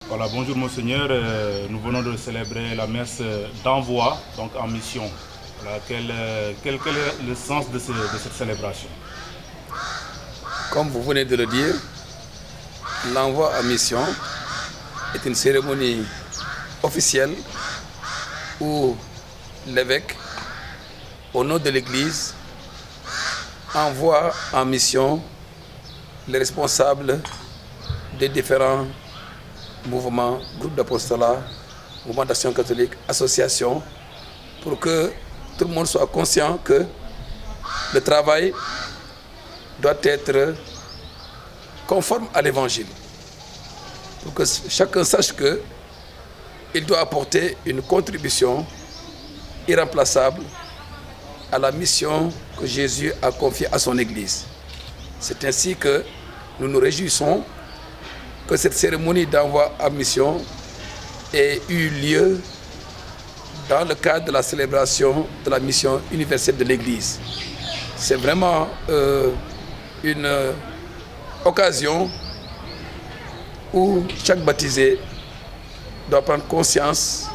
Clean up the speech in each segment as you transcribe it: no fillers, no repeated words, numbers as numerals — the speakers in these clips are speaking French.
Voilà, bonjour Monseigneur. Nous venons de célébrer la messe d'envoi, donc en mission. Voilà, quel est le sens de cette célébration? Comme vous venez de le dire, l'envoi en mission est une cérémonie officielle où l'évêque, au nom de l'Église, envoie en mission les responsables des différents mouvements, groupes d'apostolat, mouvements d'action catholique, associations, pour que tout le monde soit conscient que le travail doit être conforme à l'Évangile. Pour que chacun sache qu'il doit apporter une contribution irremplaçable à la mission que Jésus a confiée à son Église. C'est ainsi que nous nous réjouissons que cette cérémonie d'envoi à mission ait eu lieu dans le cadre de la célébration de la mission universelle de l'Église. C'est vraiment une occasion où chaque baptisé doit prendre conscience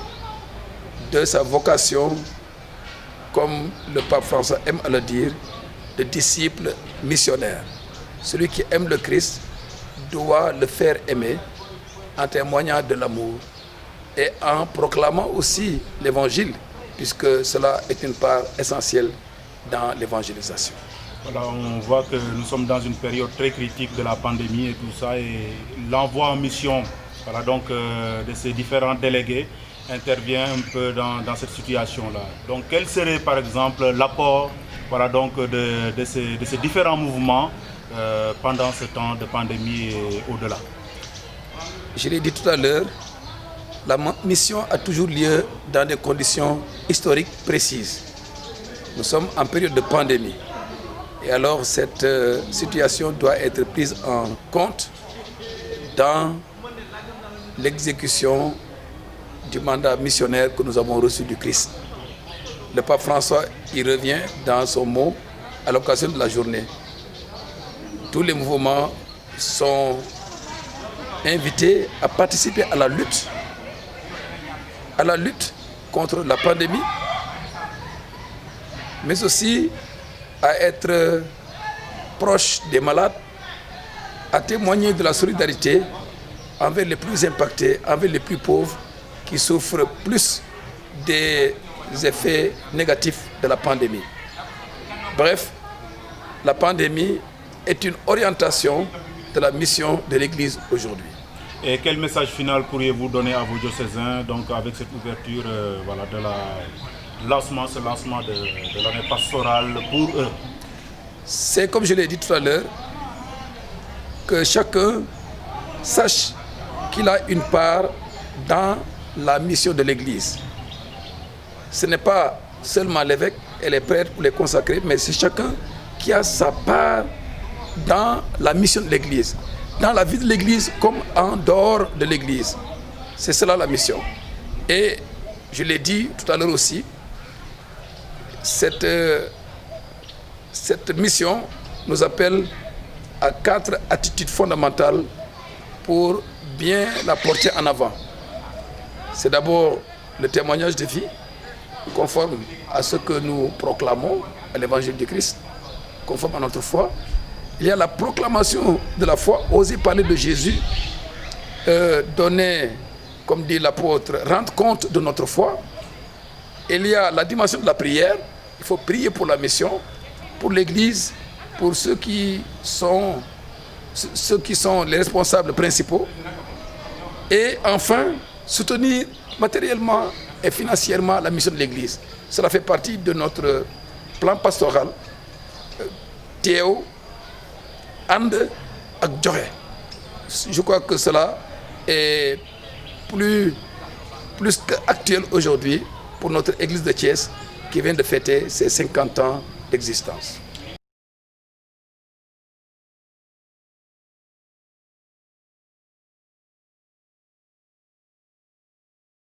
de sa vocation, comme le pape François aime à le dire, de disciple missionnaire. Celui qui aime le Christ doit le faire aimer en témoignant de l'amour et en proclamant aussi l'évangile, puisque cela est une part essentielle dans l'évangélisation. Voilà, on voit que nous sommes dans une période très critique de la pandémie et tout ça, et l'envoi en mission, voilà, donc, de ces différents délégués intervient un peu dans cette situation-là. Donc quel serait par exemple l'apport, voilà, donc, de ces différents mouvements pendant ce temps de pandémie et au-delà? Je l'ai dit tout à l'heure, la mission a toujours lieu dans des conditions historiques précises. Nous sommes en période de pandémie. Et alors cette situation doit être prise en compte dans l'exécution du mandat missionnaire que nous avons reçu du Christ. Le pape François y revient dans son mot à l'occasion de la journée. Tous les mouvements sont invités à participer à la lutte contre la pandémie, mais aussi à être proche des malades, à témoigner de la solidarité envers les plus impactés, envers les plus pauvres, qui souffrent plus des effets négatifs de la pandémie. Bref, la pandémie est une orientation de la mission de l'Église aujourd'hui. Et quel message final pourriez-vous donner à vos diocésains, donc avec cette ouverture voilà, ce lancement de l'année pastorale pour eux? C'est comme je l'ai dit tout à l'heure, que chacun sache qu'il a une part dans la mission de l'Église. Ce n'est pas seulement l'évêque et les prêtres pour les consacrer, mais c'est chacun qui a sa part dans la mission de l'Église, dans la vie de l'Église comme en dehors de l'Église. C'est cela la mission. Et je l'ai dit tout à l'heure aussi, cette mission nous appelle à 4 attitudes fondamentales pour bien la porter en avant. C'est d'abord le témoignage de vie, conforme à ce que nous proclamons à l'évangile du Christ, conforme à notre foi. Il y a la proclamation de la foi, oser parler de Jésus, donner, comme dit l'apôtre, rendre compte de notre foi. Il y a la dimension de la prière, il faut prier pour la mission, pour l'Église, pour ceux qui sont les responsables principaux. Et enfin, soutenir matériellement et financièrement la mission de l'Église. Cela fait partie de notre plan pastoral. Théo, Ande, ak Joxe. Je crois que cela est plus qu'actuel aujourd'hui pour notre Église de Thiès qui vient de fêter ses 50 ans d'existence.